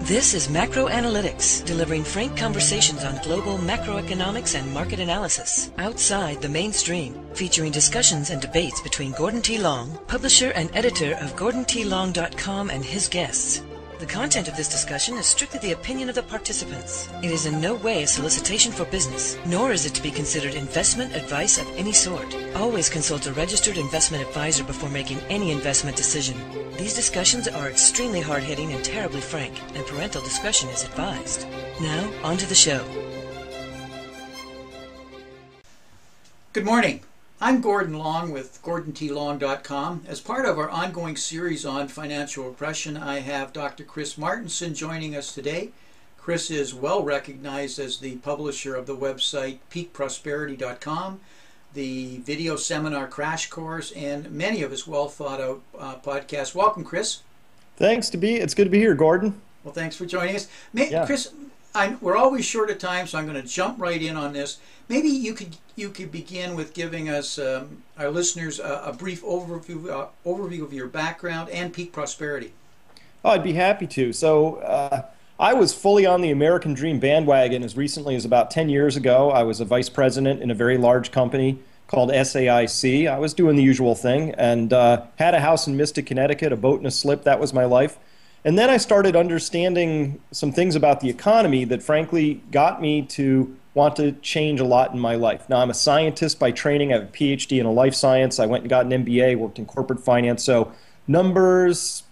This is Macro Analytics, delivering frank conversations on global macroeconomics and market analysis, outside the mainstream, featuring discussions and debates between Gordon T. Long, publisher and editor of GordonTLong.com, and his guests. The content of this discussion is strictly the opinion of the participants. It is in no way a solicitation for business, nor is it to be considered investment advice of any sort. Always consult a registered investment advisor before making any investment decision. These discussions are extremely hard-hitting and terribly frank, and parental discretion is advised. Now, on to the show. Good morning. I'm Gordon Long with GordonTLong.com. As part of our ongoing series on financial repression, I have Dr. Chris Martenson joining us today. Chris is well recognized as the publisher of the website peakprosperity.com, the video seminar Crash Course, and many of his well thought out podcasts. Welcome, Chris. Thanks it's good to be here, Gordon. Well, thanks for joining us. Chris, we're always short of time, so I'm going to jump right in on this. Maybe you could begin with giving us our listeners a brief overview of your background and Peak Prosperity. Oh, I'd be happy to. So I was fully on the American Dream bandwagon as recently as about 10 years ago. I was a vice president in a very large company called SAIC. I was doing the usual thing and had a house in Mystic, Connecticut, a boat and a slip. That was my life. And then I started understanding some things about the economy that frankly got me to want to change a lot in my life. Now, I'm a scientist by training. I have a PhD in a life science. I went and got an MBA, worked in corporate finance. So numbers,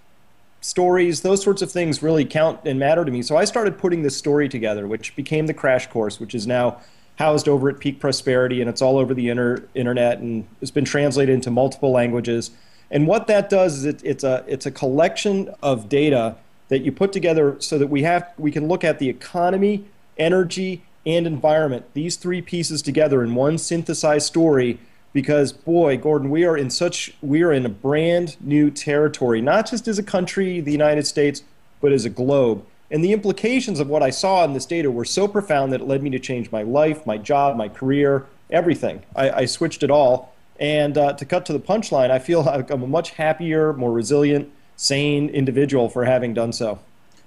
stories, those sorts of things really count and matter to me. So I started putting this story together, which became the Crash Course, which is now housed over at Peak Prosperity, and it's all over the internet, and it's been translated into multiple languages. And what that does is it's a collection of data that you put together so that we can look at the economy, energy, and environment, these three pieces together in one synthesized story, because boy, Gordon, we are in a brand new territory, not just as a country, the United States, but as a globe. And the implications of what I saw in this data were so profound that it led me to change my life, my job, my career, everything. I switched it all. And to cut to the punchline, I feel like I'm a much happier, more resilient, sane individual for having done so.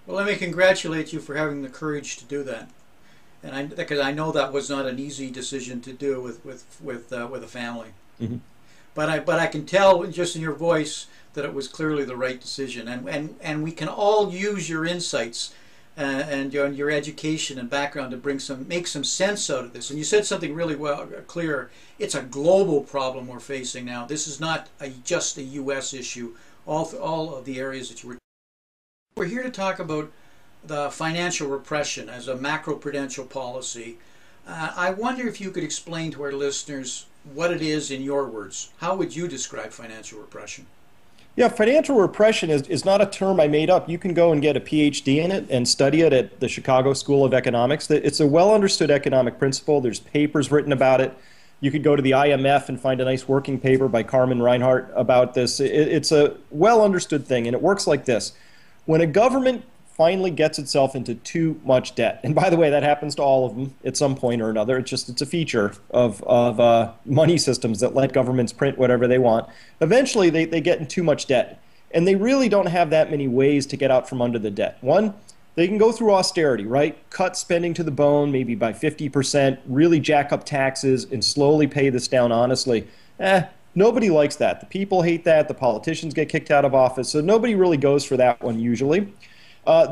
Well, let me congratulate you for having the courage to do that. And because I know that was not an easy decision to do with a family. Mm-hmm. But I can tell just in your voice that it was clearly the right decision. And we can all use your insights and your education and background to make some sense out of this. And you said something really clear. It's a global problem we're facing now. This is not just a U.S. issue. All of the areas that you were. We're here to talk about the financial repression as a macro-prudential policy. I wonder if you could explain to our listeners what it is in your words. How would you describe financial repression? Yeah, financial repression is not a term I made up. You can go and get a PhD in it and study it at the Chicago School of Economics. It's a well-understood economic principle. There's papers written about it. You could go to the IMF and find a nice working paper by Carmen Reinhart about this. It's a well-understood thing, and it works like this. When a government finally gets itself into too much debt, and by the way, that happens to all of them at some point or another. It's a feature of money systems that let governments print whatever they want. Eventually, they get in too much debt, and they really don't have that many ways to get out from under the debt. One, they can go through austerity, right? Cut spending to the bone, maybe by 50%, really jack up taxes, and slowly pay this down honestly. Nobody likes that. The people hate that. The politicians get kicked out of office, so nobody really goes for that one usually.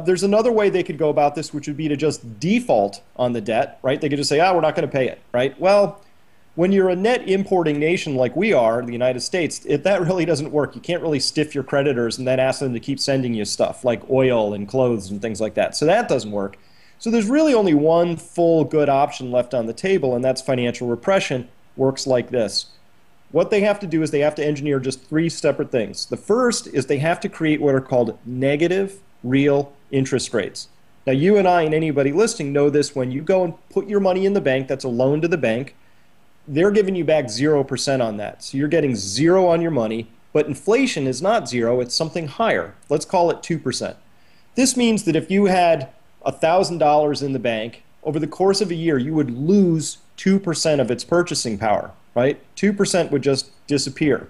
There's another way they could go about this, which would be to just default on the debt, right? They could just say, we're not going to pay it, right? Well, when you're a net importing nation like we are, the United States, that really doesn't work. You can't really stiff your creditors and then ask them to keep sending you stuff like oil and clothes and things like that. So that doesn't work. So there's really only one full good option left on the table, and that's financial repression. Works like this. What they have to do is they have to engineer just three separate things. The first is they have to create what are called negative real interest rates. Now, you and I and anybody listening know this. When you go and put your money in the bank, that's a loan to the bank, they're giving you back 0% on that. So you're getting 0 on your money, but inflation is not 0, it's something higher. Let's call it 2%. This means that if you had $1,000 in the bank, over the course of a year, you would lose 2% of its purchasing power, right? 2% would just disappear.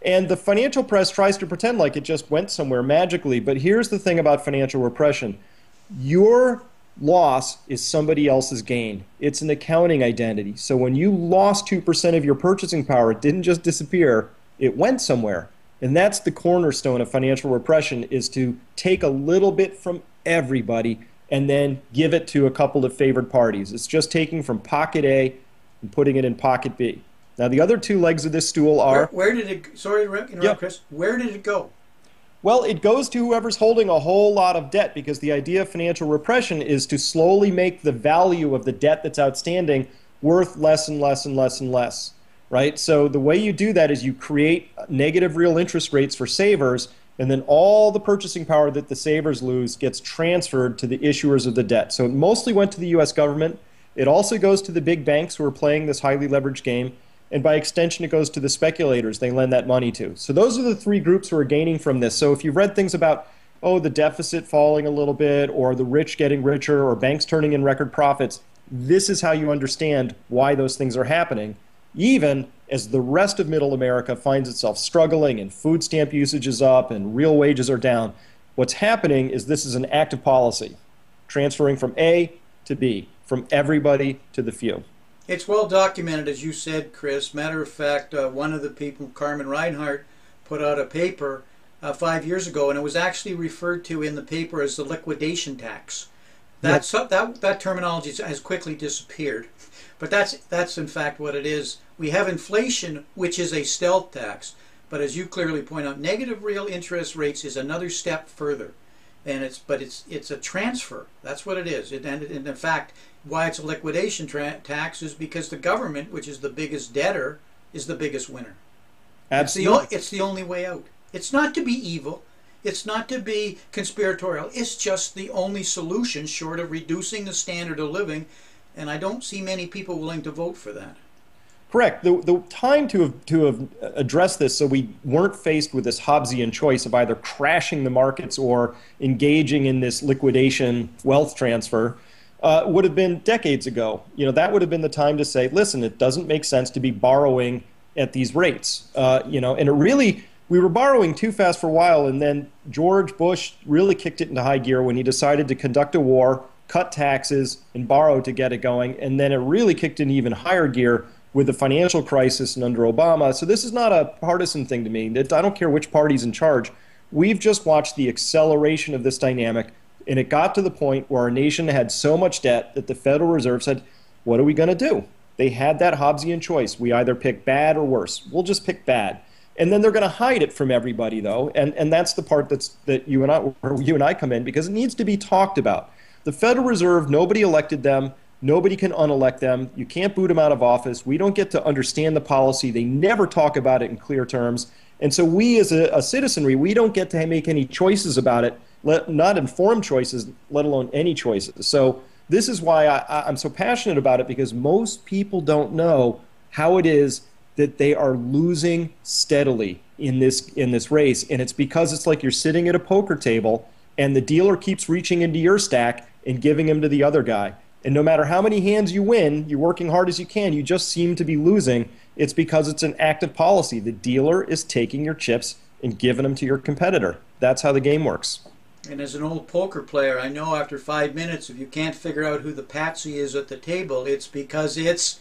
And the financial press tries to pretend like it just went somewhere magically, but here's the thing about financial repression. Your loss is somebody else's gain. It's an accounting identity. So when you lost 2% of your purchasing power, it didn't just disappear, it went somewhere. And that's the cornerstone of financial repression, is to take a little bit from everybody and then give it to a couple of favored parties. It's just taking from pocket A and putting it in pocket B. Now, the other two legs of this stool are... Where did it... Sorry to interrupt, Yep. Chris. Where did it go? Well, it goes to whoever's holding a whole lot of debt, because the idea of financial repression is to slowly make the value of the debt that's outstanding worth less and less and less and less, right? So the way you do that is you create negative real interest rates for savers, and then all the purchasing power that the savers lose gets transferred to the issuers of the debt. So it mostly went to the U.S. government. It also goes to the big banks who are playing this highly leveraged game. And by extension, it goes to the speculators they lend that money to. So those are the three groups who are gaining from this. So if you've read things about, oh, the deficit falling a little bit, or the rich getting richer, or banks turning in record profits, this is how you understand why those things are happening, even as the rest of middle America finds itself struggling and food stamp usage is up and real wages are down. What's happening is this is an active policy, transferring from A to B, from everybody to the few. It's well documented, as you said, Chris. Matter of fact, one of the people, Carmen Reinhardt, put out a paper 5 years ago, and it was actually referred to in the paper as the liquidation tax. That terminology has quickly disappeared, but that's in fact what it is. We have inflation, which is a stealth tax, but as you clearly point out, negative real interest rates is another step further, and it's a transfer. That's what it is. And in fact, why it's a liquidation tax is because the government, which is the biggest debtor, is the biggest winner. Absolutely. It's the only way out. It's not to be evil. It's not to be conspiratorial. It's just the only solution short of reducing the standard of living, and I don't see many people willing to vote for that. Correct. The time to have addressed this so we weren't faced with this Hobbesian choice of either crashing the markets or engaging in this liquidation wealth transfer would have been decades ago. You know, that would have been the time to say, listen, it doesn't make sense to be borrowing at these rates. You know, and we were borrowing too fast for a while, and then George Bush really kicked it into high gear when he decided to conduct a war, cut taxes, and borrow to get it going. And then it really kicked in even higher gear with the financial crisis and under Obama. So this is not a partisan thing to me. I don't care which party's in charge. We've just watched the acceleration of this dynamic, and it got to the point where our nation had so much debt that the Federal Reserve said, what are we going to do? They had that Hobbesian choice. We either pick bad or worse. We'll just pick bad. And then they're going to hide it from everybody, though, and that's the part that you and I come in, because it needs to be talked about. The Federal Reserve, nobody elected them. Nobody can unelect them. You can't boot them out of office. We don't get to understand the policy. They never talk about it in clear terms. And so we as a citizenry, we don't get to make any choices about it, not informed choices, let alone any choices. So this is why I'm so passionate about it, because most people don't know how it is that they are losing steadily in this race. And it's because it's like you're sitting at a poker table and the dealer keeps reaching into your stack and giving them to the other guy. And no matter how many hands you win, you're working hard as you can, you just seem to be losing. It's because it's an active policy. The dealer is taking your chips and giving them to your competitor. That's how the game works. And as an old poker player, I know after 5 minutes, if you can't figure out who the patsy is at the table, it's because it's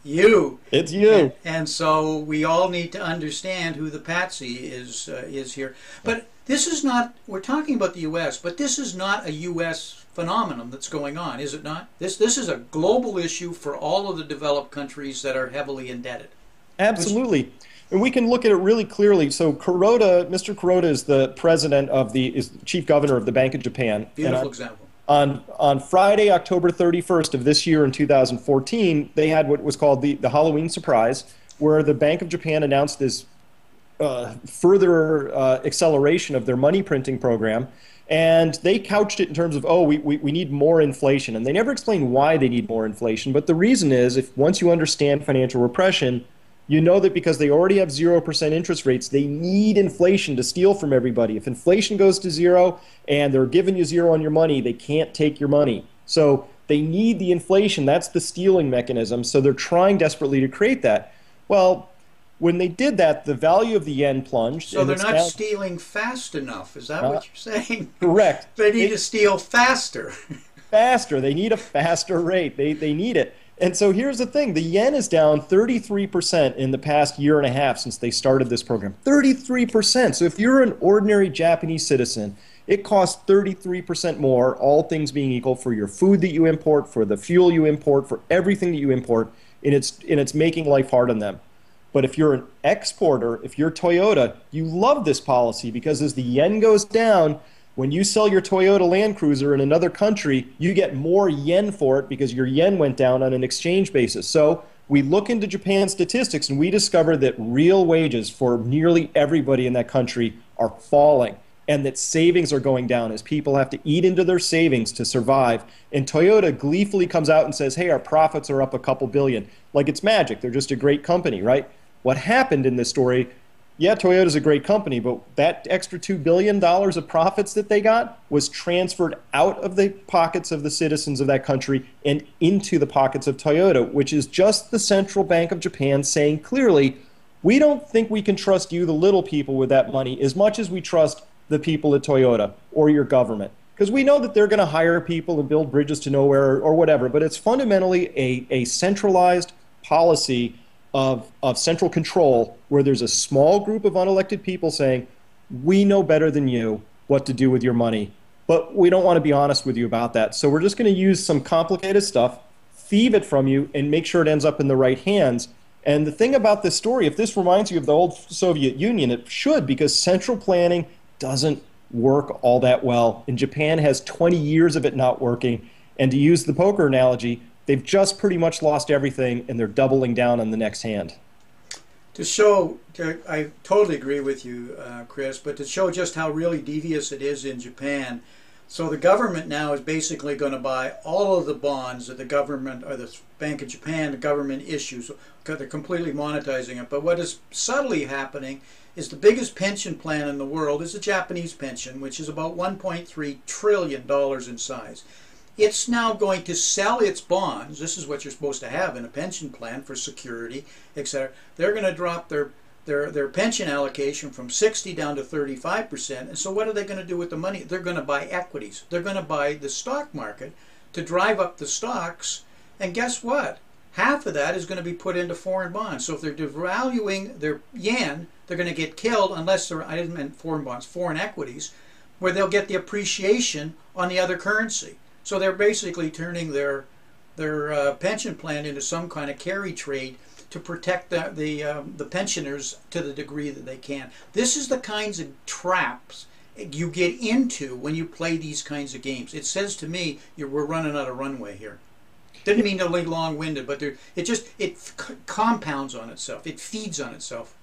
you. It's you. And so we all need to understand who the patsy is here. But this is not, we're talking about the U.S., but this is not a U.S. phenomenon that's going on, is it not? This is a global issue for all of the developed countries that are heavily indebted. Absolutely. And we can look at it really clearly. So Mr. Kuroda is the president is chief governor of the Bank of Japan. Beautiful example. On Friday, October 31st of this year in 2014, they had what was called the Halloween surprise, where the Bank of Japan announced this further acceleration of their money printing program. And they couched it in terms of, we need more inflation. And they never explained why they need more inflation. But the reason is, once you understand financial repression, you know that because they already have 0% interest rates, they need inflation to steal from everybody. If inflation goes to zero and they're giving you zero on your money, they can't take your money. So they need the inflation. That's the stealing mechanism. So they're trying desperately to create that. Well, When they did that, the value of the yen plunged. So and they're it's not now, stealing fast enough. Is that what you're saying? correct. They need to steal faster. Faster. They need a faster rate. They need it. And so here's the thing. The yen is down 33% in the past year and a half since they started this program. 33%. So if you're an ordinary Japanese citizen, it costs 33% more, all things being equal, for your food that you import, for the fuel you import, for everything that you import, and it's making life hard on them. But if you're an exporter, if you're Toyota, you love this policy because as the yen goes down, when you sell your Toyota Land Cruiser in another country, you get more yen for it because your yen went down on an exchange basis. So we look into Japan's statistics and we discover that real wages for nearly everybody in that country are falling and that savings are going down as people have to eat into their savings to survive. And Toyota gleefully comes out and says, hey, our profits are up a couple billion. Like it's magic. They're just a great company, right? What happened in this story, yeah, Toyota's a great company, but that extra $2 billion of profits that they got was transferred out of the pockets of the citizens of that country and into the pockets of Toyota, which is just the central bank of Japan saying clearly, we don't think we can trust you, the little people, with that money as much as we trust the people at Toyota or your government. Because we know that they're going to hire people and build bridges to nowhere or whatever, but it's fundamentally a centralized policy of central control where there's a small group of unelected people saying, we know better than you what to do with your money, but we don't want to be honest with you about that. So we're just going to use some complicated stuff, thieve it from you, and make sure it ends up in the right hands. And the thing about this story, if this reminds you of the old Soviet Union, it should, because central planning doesn't work all that well. And Japan has 20 years of it not working. And to use the poker analogy, they've just pretty much lost everything, and they're doubling down on the next hand. To show, I totally agree with you, Chris, but to show just how really devious it is in Japan, so the government now is basically going to buy all of the bonds that the government, or the Bank of Japan, the government issues. They're completely monetizing it. But what is subtly happening is the biggest pension plan in the world is the Japanese pension, which is about $1.3 trillion in size. It's now going to sell its bonds. This is what you're supposed to have in a pension plan for security, etc. They're going to drop their pension allocation from 60 down to 35%. And so what are they going to do with the money? They're going to buy equities. They're going to buy the stock market to drive up the stocks. And guess what? Half of that is going to be put into foreign bonds. So if they're devaluing their yen, they're going to get killed unless they're, I didn't mean foreign bonds, foreign equities, where they'll get the appreciation on the other currency. So they're basically turning their pension plan into some kind of carry trade to protect the pensioners to the degree that they can. This is the kinds of traps you get into when you play these kinds of games. It says to me, we're running out of runway here. Didn't mean to be long-winded, but it compounds on itself. It feeds on itself.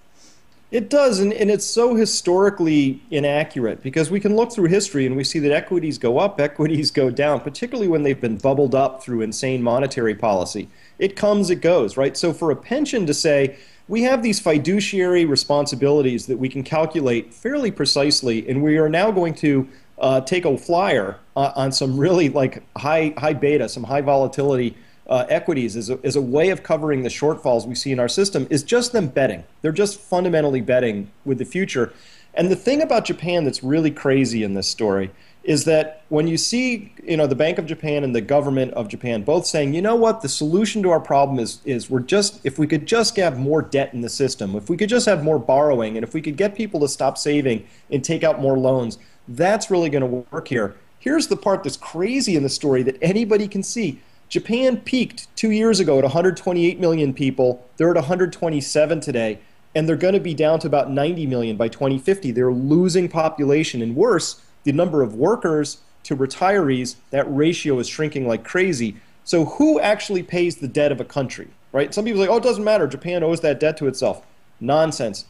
It does, and it's so historically inaccurate because we can look through history and we see that equities go up, equities go down, particularly when they've been bubbled up through insane monetary policy. It comes, it goes, right? So for a pension to say, we have these fiduciary responsibilities that we can calculate fairly precisely, and we are now going to take a flyer on some really like high beta, some high volatility equities as a way of covering the shortfalls we see in our system is just them betting. They're just fundamentally betting with the future. And the thing about Japan that's really crazy in this story is that when you see, the Bank of Japan and the government of Japan both saying, you know what, the solution to our problem is if we could just have more debt in the system, if we could just have more borrowing, and if we could get people to stop saving and take out more loans, that's really going to work here. Here's the part that's crazy in the story that anybody can see. Japan peaked 2 years ago at 128 million people. They're at 127 today, and they're going to be down to about 90 million by 2050. They're losing population, and worse, the number of workers to retirees, that ratio is shrinking like crazy. So who actually pays the debt of a country, right? Some people say, oh, it doesn't matter. Japan owes that debt to itself. Nonsense.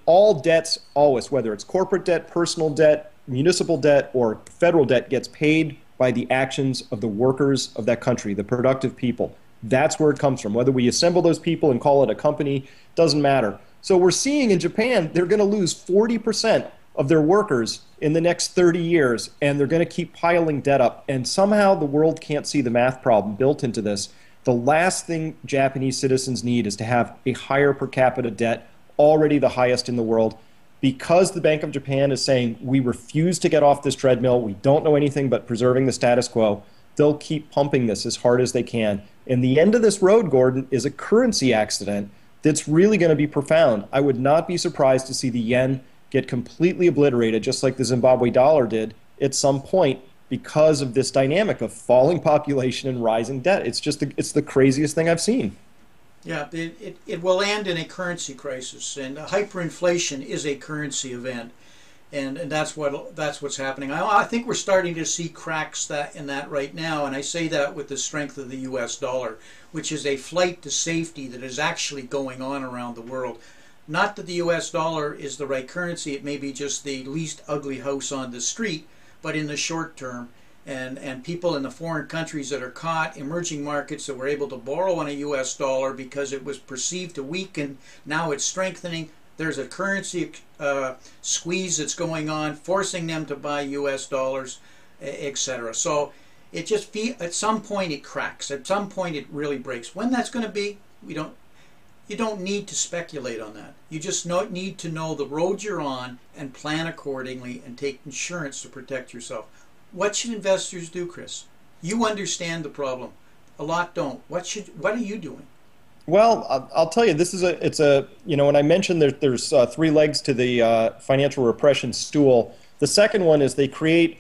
All debts always, whether it's corporate debt, personal debt, municipal debt, or federal debt, gets paid by the actions of the workers of that country, the productive people. That's where it comes from. Whether we assemble those people and call it a company, doesn't matter. So we're seeing in Japan, they're going to lose 40% of their workers in the next 30 years, and they're going to keep piling debt up. And somehow the world can't see the math problem built into this. The last thing Japanese citizens need is to have a higher per capita debt, already the highest in the world. Because the Bank of Japan is saying, we refuse to get off this treadmill, we don't know anything but preserving the status quo, they'll keep pumping this as hard as they can. And the end of this road, Gordon, is a currency accident that's really going to be profound. I would not be surprised to see the yen get completely obliterated, just like the Zimbabwe dollar did at some point, because of this dynamic of falling population and rising debt. It's just it's the craziest thing I've seen. Yeah, it will end in a currency crisis, and hyperinflation is a currency event, and that's what's happening. I think we're starting to see cracks in that right now, and I say that with the strength of the U.S. dollar, which is a flight to safety that is actually going on around the world. Not that the U.S. dollar is the right currency; it may be just the least ugly house on the street, but in the short term. And people in the foreign countries that are caught, emerging markets that were able to borrow on a U.S. dollar because it was perceived to weaken, now it's strengthening. There's a currency squeeze that's going on, forcing them to buy U.S. dollars, etc. So it just at some point it cracks. At some point it really breaks. When that's going to be, you don't need to speculate on that. You just need to know the road you're on and plan accordingly and take insurance to protect yourself. What should investors do, Chris? You understand the problem. A lot don't. What are you doing? Well, I'll tell you, when I mentioned there's 3 legs to the financial repression stool. The second one is they create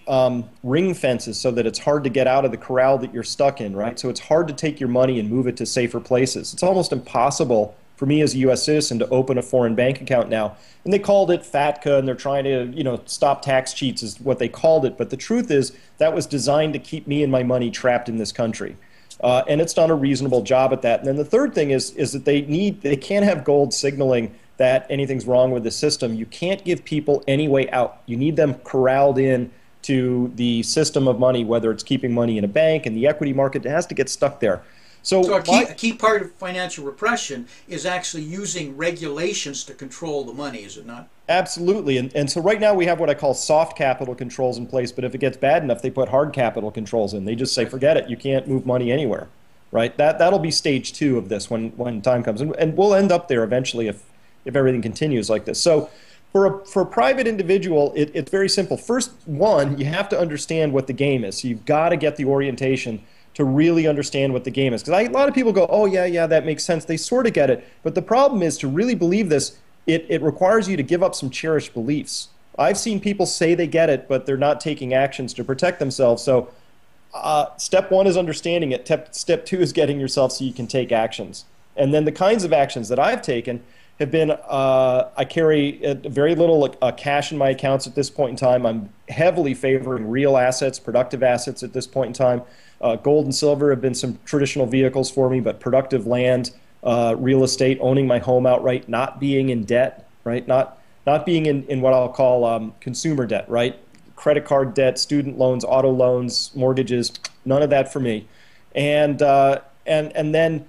ring fences so that it's hard to get out of the corral that you're stuck in, right? So it's hard to take your money and move it to safer places. It's almost impossible for me as a U.S. citizen to open a foreign bank account now. And they called it FATCA, and they're trying to, stop tax cheats is what they called it. But the truth is that was designed to keep me and my money trapped in this country. And it's done a reasonable job at that. And then the third thing is that they can't have gold signaling that anything's wrong with the system. You can't give people any way out. You need them corralled in to the system of money, whether it's keeping money in a bank and the equity market. It has to get stuck there. So a key part of financial repression is actually using regulations to control the money, is it not? Absolutely. And so right now we have what I call soft capital controls in place, but if it gets bad enough, they put hard capital controls in. They just say, forget it, you can't move money anywhere, right? That'll be stage 2 of this when time comes. And we'll end up there eventually if everything continues like this. So for a private individual, it's very simple. First, you have to understand what the game is. So you've got to get the orientation to really understand what the game is. Because a lot of people go, oh, yeah, that makes sense. They sort of get it. But the problem is, to really believe this, it requires you to give up some cherished beliefs. I've seen people say they get it, but they're not taking actions to protect themselves. So step 1 is understanding it. Step 2 is getting yourself so you can take actions. And then the kinds of actions that I've taken have been, I carry very little cash in my accounts at this point in time. I'm heavily favoring real assets, productive assets at this point in time. Gold and silver have been some traditional vehicles for me, but productive land, real estate, owning my home outright, not being in debt, right? Not being in what I'll call consumer debt, right? Credit card debt, student loans, auto loans, mortgages, none of that for me. And then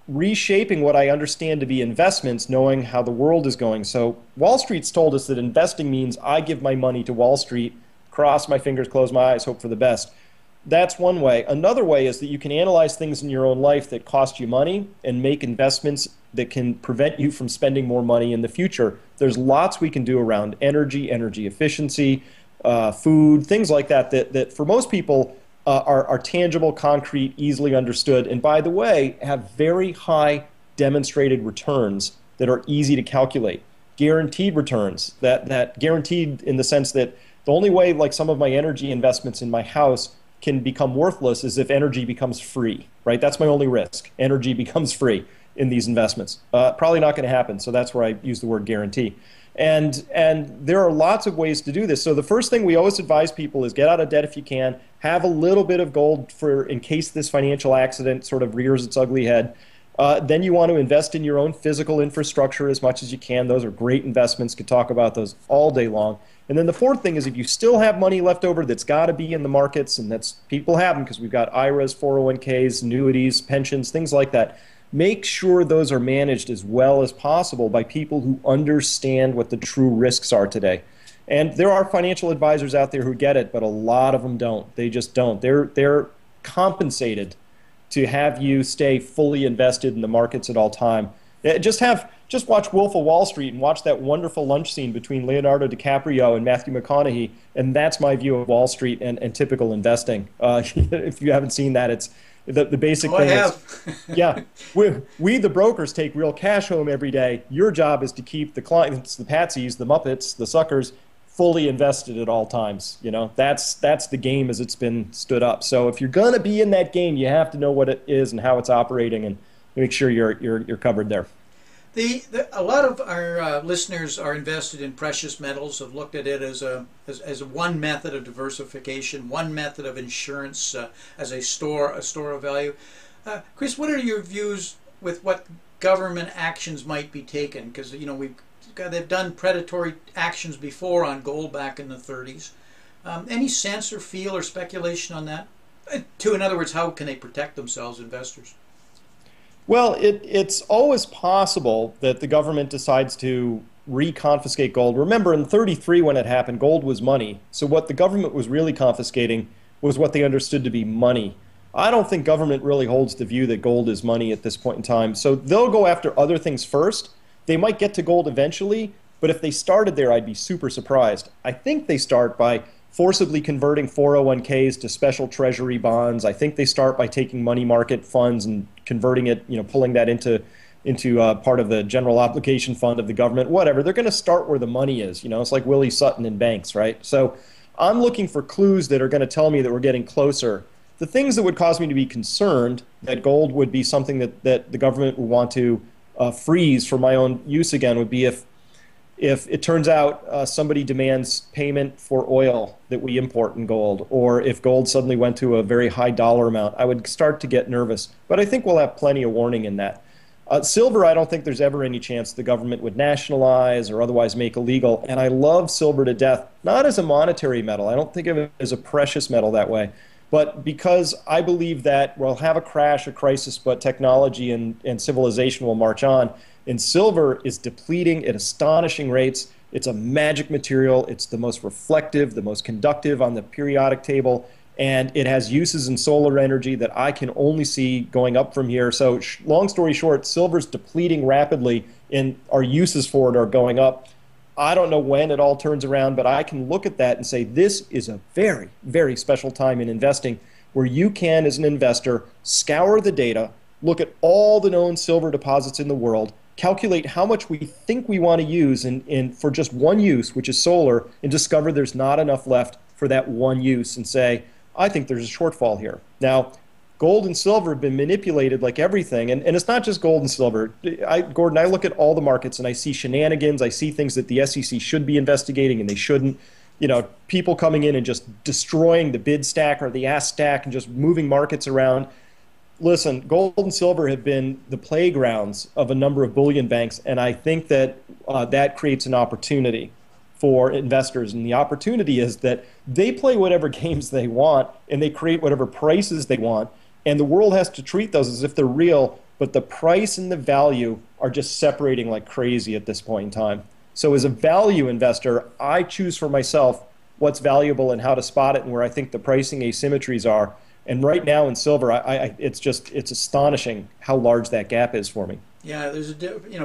reshaping what I understand to be investments, knowing how the world is going. So Wall Street's told us that investing means I give my money to Wall Street, cross my fingers, close my eyes, hope for the best. That's one way. Another way is that you can analyze things in your own life that cost you money and make investments that can prevent you from spending more money in the future. There's lots we can do around energy efficiency, food, things like that for most people are tangible, concrete, easily understood, and by the way, have very high demonstrated returns that are easy to calculate. Guaranteed returns, that guaranteed in the sense that the only way, like some of my energy investments in my house, can become worthless is if energy becomes free, right? That's my only risk. Energy becomes free in these investments. Probably not going to happen, so that's where I use the word guarantee. And there are lots of ways to do this. So the first thing we always advise people is get out of debt if you can, have a little bit of gold in case this financial accident sort of rears its ugly head. Then you want to invest in your own physical infrastructure as much as you can. Those are great investments. Could talk about those all day long. And then the fourth thing is if you still have money left over that's got to be in the markets, and that's people have them because we've got IRAs, 401ks, annuities, pensions, things like that. Make sure those are managed as well as possible by people who understand what the true risks are today. And there are financial advisors out there who get it, but a lot of them don't. They just don't. They're compensated to have you stay fully invested in the markets at all time. Just watch Wolf of Wall Street and watch that wonderful lunch scene between Leonardo DiCaprio and Matthew McConaughey, and that's my view of Wall Street and typical investing. If you haven't seen that, it's the basic thing. I have. Yeah, we the brokers take real cash home every day. Your job is to keep the clients, the patsies, the muppets, the suckers, fully invested at all times. That's the game as it's been stood up. So if you're going to be in that game, you have to know what it is and how it's operating, and make sure you're covered there. A lot of our listeners are invested in precious metals, have looked at it as one method of diversification, one method of insurance, as a store of value. Chris, what are your views with what government actions might be taken? Because they've done predatory actions before on gold back in the 30s. Any sense or feel or speculation on that? In other words, how can they protect themselves, investors? Well, it's always possible that the government decides to reconfiscate gold. Remember, in 33 when it happened, gold was money. So what the government was really confiscating was what they understood to be money. I don't think government really holds the view that gold is money at this point in time. So they'll go after other things first. They might get to gold eventually, but if they started there, I'd be super surprised. I think they start by forcibly converting 401ks to special treasury bonds. I think they start by taking money market funds and converting it, pulling that into part of the general obligation fund of the government, whatever. They're going to start where the money is. It's like Willie Sutton in banks, right? So I'm looking for clues that are going to tell me that we're getting closer. The things that would cause me to be concerned that gold would be something that the government would want to freeze for my own use again would be if it turns out somebody demands payment for oil that we import in gold, or if gold suddenly went to a very high dollar amount, I would start to get nervous. But I think we'll have plenty of warning in that. Silver, I don't think there's ever any chance the government would nationalize or otherwise make illegal. And I love silver to death, not as a monetary metal. I don't think of it as a precious metal that way. But because I believe that we'll have a crash, a crisis, but technology and civilization will march on. And silver is depleting at astonishing rates. It's a magic material. It's the most reflective, the most conductive on the periodic table. And it has uses in solar energy that I can only see going up from here. So long story short, silver's depleting rapidly and our uses for it are going up. I don't know when it all turns around, but I can look at that and say this is a very, very special time in investing where you can, as an investor, scour the data, look at all the known silver deposits in the world, calculate how much we think we want to use for just one use, which is solar, and discover there's not enough left for that one use and say, I think there's a shortfall here. Now, gold and silver have been manipulated like everything, and it's not just gold and silver. Gordon, I look at all the markets and I see shenanigans. I see things that the SEC should be investigating and they shouldn't. People coming in and just destroying the bid stack or the ask stack and just moving markets around. Listen, gold and silver have been the playgrounds of a number of bullion banks, and I think that that creates an opportunity for investors. And the opportunity is that they play whatever games they want, and they create whatever prices they want, and the world has to treat those as if they're real, but the price and the value are just separating like crazy at this point in time. So as a value investor, I choose for myself what's valuable and how to spot it and where I think the pricing asymmetries are. And right now in silver, it's astonishing how large that gap is for me. Yeah, there's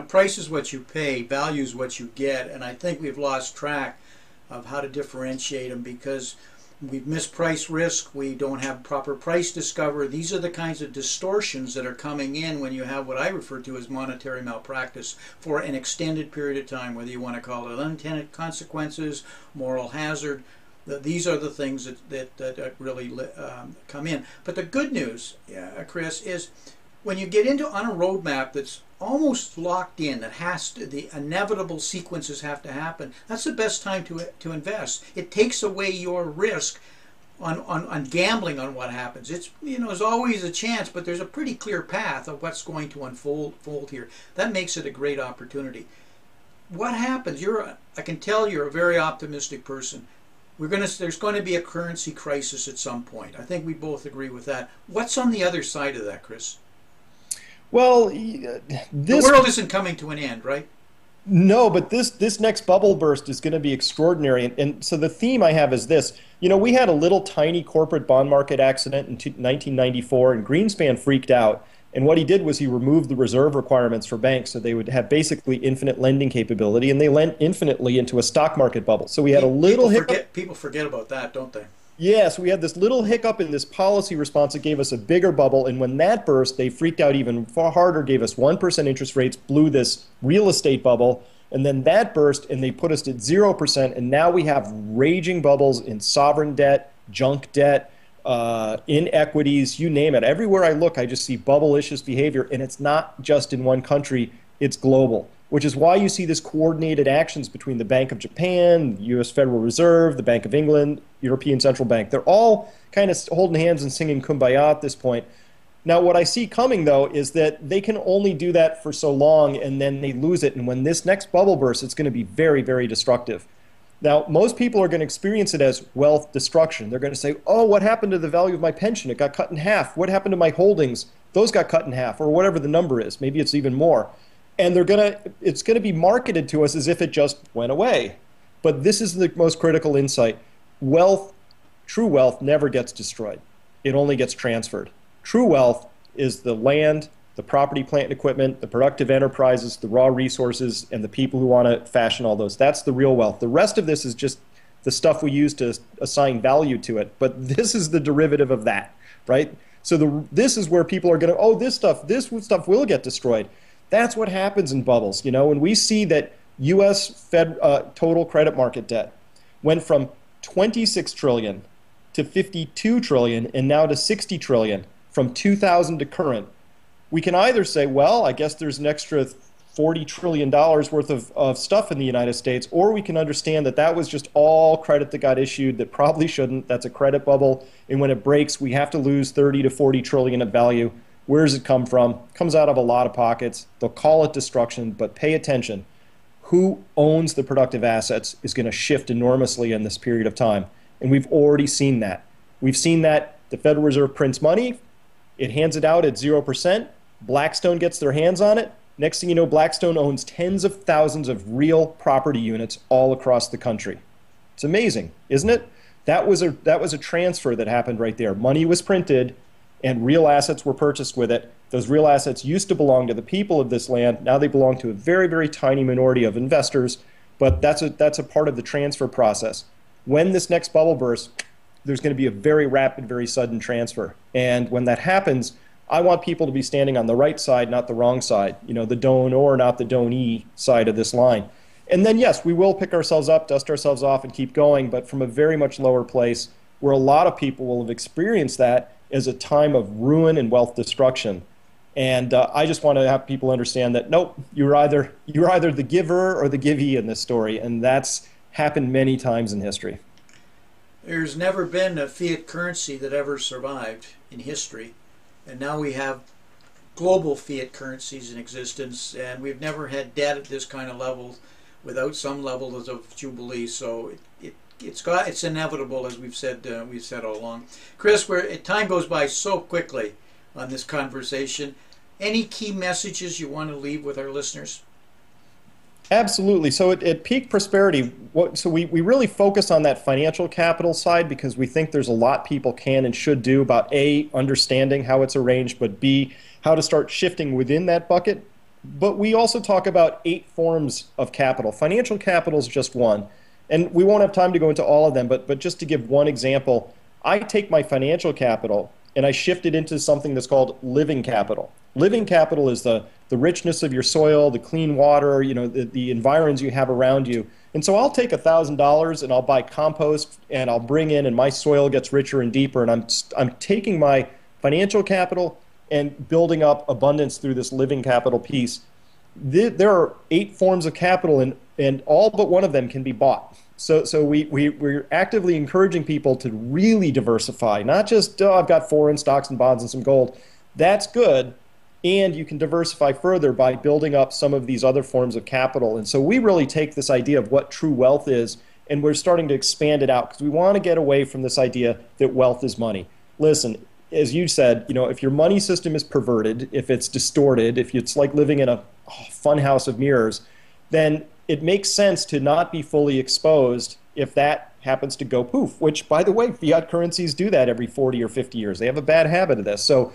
price is what you pay, value is what you get, and I think we've lost track of how to differentiate them because we've mispriced risk, we don't have proper price discovery. These are the kinds of distortions that are coming in when you have what I refer to as monetary malpractice for an extended period of time, whether you want to call it unintended consequences, moral hazard. These are the things that really come in. But the good news, Chris, is when you get on a roadmap that's almost locked in, that the inevitable sequences have to happen, that's the best time to invest. It takes away your risk on gambling on what happens. It's there's always a chance, but there's a pretty clear path of what's going to unfold here. That makes it a great opportunity. What happens? I can tell you're a very optimistic person. There's going to be a currency crisis at some point. I think we both agree with that. What's on the other side of that, Chris? Well, the world isn't coming to an end, right? No, but this next bubble burst is going to be extraordinary. And so the theme I have is this. We had a little tiny corporate bond market accident in 1994, and Greenspan freaked out. And what he did was he removed the reserve requirements for banks so they would have basically infinite lending capability, and they lent infinitely into a stock market bubble. So we had a little hiccup. People forget about that, don't they? Yes, we had this little hiccup in this policy response that gave us a bigger bubble. And when that burst, they freaked out even far harder, gave us 1% interest rates, blew this real estate bubble. And then that burst, and they put us at 0%. And now we have raging bubbles in sovereign debt, junk debt, in equities, you name it. Everywhere I look, I just see bubble-licious behavior. And it's not just in one country, it's global, which is why you see this coordinated actions between the Bank of Japan, the U.S. Federal Reserve, the Bank of England, European Central Bank. They're all kind of holding hands and singing Kumbaya at this point. Now, what I see coming, though, is that they can only do that for so long, and then they lose it. And when this next bubble bursts, it's going to be very, very destructive. Now, most people are going to experience it as wealth destruction. They're going to say, oh, what happened to the value of my pension? It got cut in half. What happened to my holdings? Those got cut in half, or whatever the number is. Maybe it's even more. And it's going to be marketed to us as if it just went away. But this is the most critical insight. Wealth, true wealth, never gets destroyed. It only gets transferred. True wealth is the land, the property, plant, and equipment, the productive enterprises, the raw resources, and the people who want to fashion all those. That's the real wealth. The rest of this is just the stuff we use to assign value to it. But this is the derivative of that, right? So this is where people are going to, oh, this stuff will get destroyed. That's what happens in bubbles. When we see that U.S. Fed total credit market debt went from 26 trillion to 52 trillion and now to 60 trillion from 2000 to current, we can either say, well, I guess there's an extra $40 trillion worth of stuff in the United States, or we can understand that that was just all credit that got issued that probably shouldn't. That's a credit bubble. And when it breaks, we have to lose 30 to 40 trillion of value. Where does it come from? It comes out of a lot of pockets. They'll call it destruction, but pay attention. Who owns the productive assets is going to shift enormously in this period of time. And we've already seen that. We've seen that the Federal Reserve prints money. It hands it out at 0%. Blackstone gets their hands on it. Next thing you know, Blackstone owns tens of thousands of real property units all across the country. It's amazing, isn't it? That was a transfer that happened right there. Money was printed, and real assets were purchased with it. Those real assets used to belong to the people of this land. Now they belong to a very, very tiny minority of investors, but that's a part of the transfer process. When this next bubble bursts, there's going to be a very rapid, very sudden transfer. And when that happens, I want people to be standing on the right side, not the wrong side, the don't or not the don't-e side of this line. And then, yes, we will pick ourselves up, dust ourselves off, and keep going, but from a very much lower place where a lot of people will have experienced that as a time of ruin and wealth destruction. And I just want to have people understand that, nope, you're either the giver or the givee in this story, and that's happened many times in history. There's never been a fiat currency that ever survived in history. And now we have global fiat currencies in existence, and we've never had debt at this kind of level without some level of jubilee. So it's inevitable, as we've said all along. Chris, time goes by so quickly on this conversation. Any key messages you want to leave with our listeners? Absolutely. So at Peak Prosperity, we really focus on that financial capital side because we think there's a lot people can and should do about A, understanding how it's arranged, but B, how to start shifting within that bucket. But we also talk about 8 forms of capital. Financial capital is just one. And we won't have time to go into all of them, but just to give one example, I take my financial capital and I shift it into something that's called living capital. Living capital is the richness of your soil, the clean water, the environs you have around you. And so I'll take $1,000 and I'll buy compost and I'll bring in, and my soil gets richer and deeper. And I'm taking my financial capital and building up abundance through this living capital piece. There are 8 forms of capital, and all but one of them can be bought. So we're actively encouraging people to really diversify, not just, I've got foreign stocks and bonds and some gold. That's good. And you can diversify further by building up some of these other forms of capital. And so we really take this idea of what true wealth is, and we're starting to expand it out because we want to get away from this idea that wealth is money. Listen, as you said, if your money system is perverted, if it's distorted, if it's like living in a fun house of mirrors, then it makes sense to not be fully exposed if that happens to go poof, which, by the way, fiat currencies do that every 40 or 50 years. They have a bad habit of this. So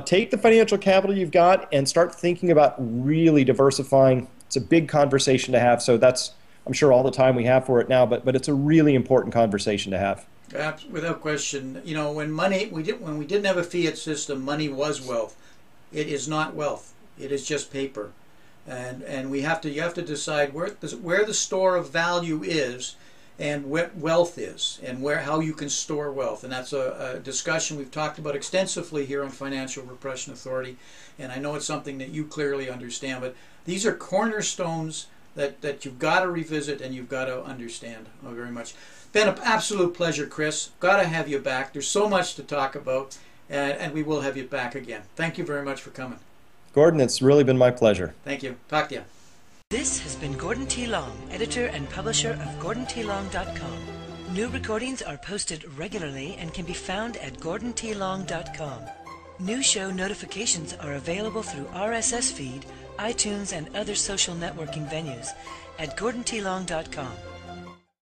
take the financial capital you've got and start thinking about really diversifying. It's a big conversation to have, so that's, I'm sure, all the time we have for it now, but it's a really important conversation to have. Without question. You know, when we didn't have a fiat system, money was wealth. It is not wealth. It is just paper. And you have to decide where the store of value is, and what wealth is, and how you can store wealth. And that's a discussion we've talked about extensively here on Financial Repression Authority, and I know it's something that you clearly understand, but these are cornerstones that you've got to revisit and you've got to understand very much. Been an absolute pleasure, Chris. Got to have you back. There's so much to talk about, and we will have you back again. Thank you very much for coming. Gordon, it's really been my pleasure. Thank you. Talk to you. This has been Gordon T. Long, editor and publisher of GordonTLong.com. New recordings are posted regularly and can be found at GordonTLong.com. New show notifications are available through RSS feed, iTunes, and other social networking venues at GordonTLong.com.